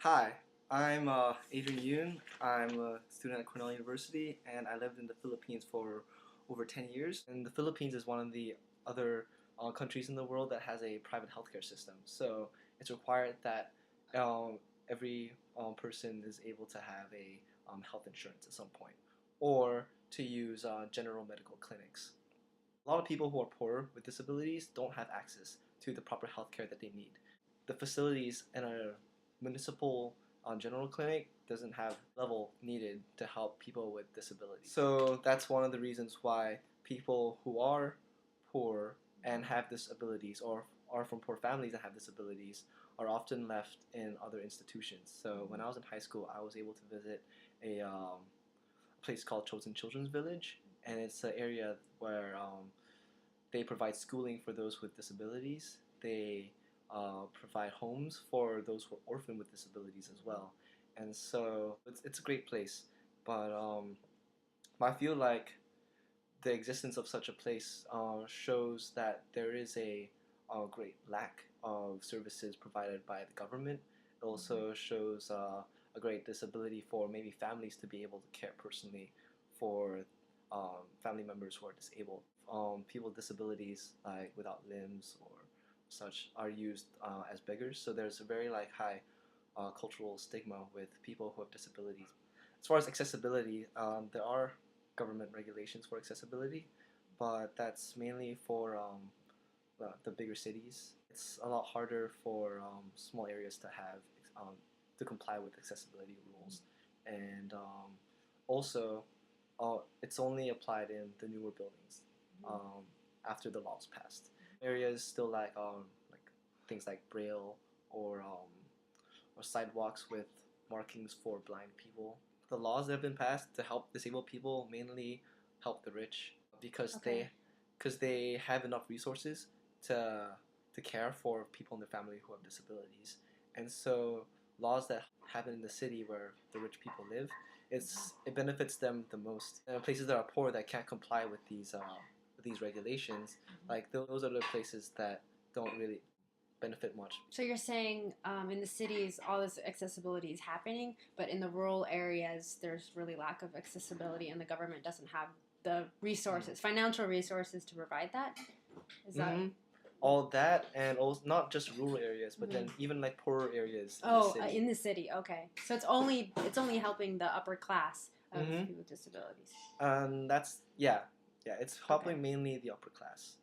Hi, I'm Adrian Yoon. I'm a student at Cornell University, and I lived in the Philippines for over 10 years. And the Philippines is one of the other countries in the world that has a private healthcare system. So it's required that every person is able to have a health insurance at some point, or to use general medical clinics. A lot of people who are poor with disabilities don't have access to the proper healthcare that they need. The facilities in a municipal general clinic doesn't have level needed to help people with disabilities. So that's one of the reasons why people who are poor and have disabilities, or are from poor families and have disabilities, are often left in other institutions. So when I was in high school, I was able to visit a place called Chosen Children's Village, and it's an area where they provide schooling for those with disabilities. They provide homes for those who are orphaned with disabilities as well. And so it's a great place. But I feel like the existence of such a place shows that there is a great lack of services provided by the government. It also shows a great disability for maybe families to be able to care personally for family members who are disabled. People with disabilities, like without limbs or such, are used as beggars. So there's a very high cultural stigma with people who have disabilities. As far as accessibility, there are government regulations for accessibility, but that's mainly for the bigger cities. It's a lot harder for small areas to have to comply with accessibility rules, and also it's only applied in the newer buildings after the laws passed. Areas still like things like braille or sidewalks with markings for blind people. The laws that have been passed to help disabled people mainly help the rich because Okay. they have enough resources to care for people in their family who have disabilities. And so laws that happen in the city where the rich people live, it benefits them the most. And places that are poor that can't comply with these regulations, like those are the places that don't really benefit much. So you're saying in the cities all this accessibility is happening, but in the rural areas there's really lack of accessibility, and the government doesn't have the resources, financial resources to provide that. Is that? Mm-hmm. All that, and also not just rural areas, but then even like poorer areas in the Oh, city. in the city. Okay, so it's only helping the upper class of Mm-hmm. people with disabilities. That's yeah, yeah. It's Okay. helping mainly the upper class.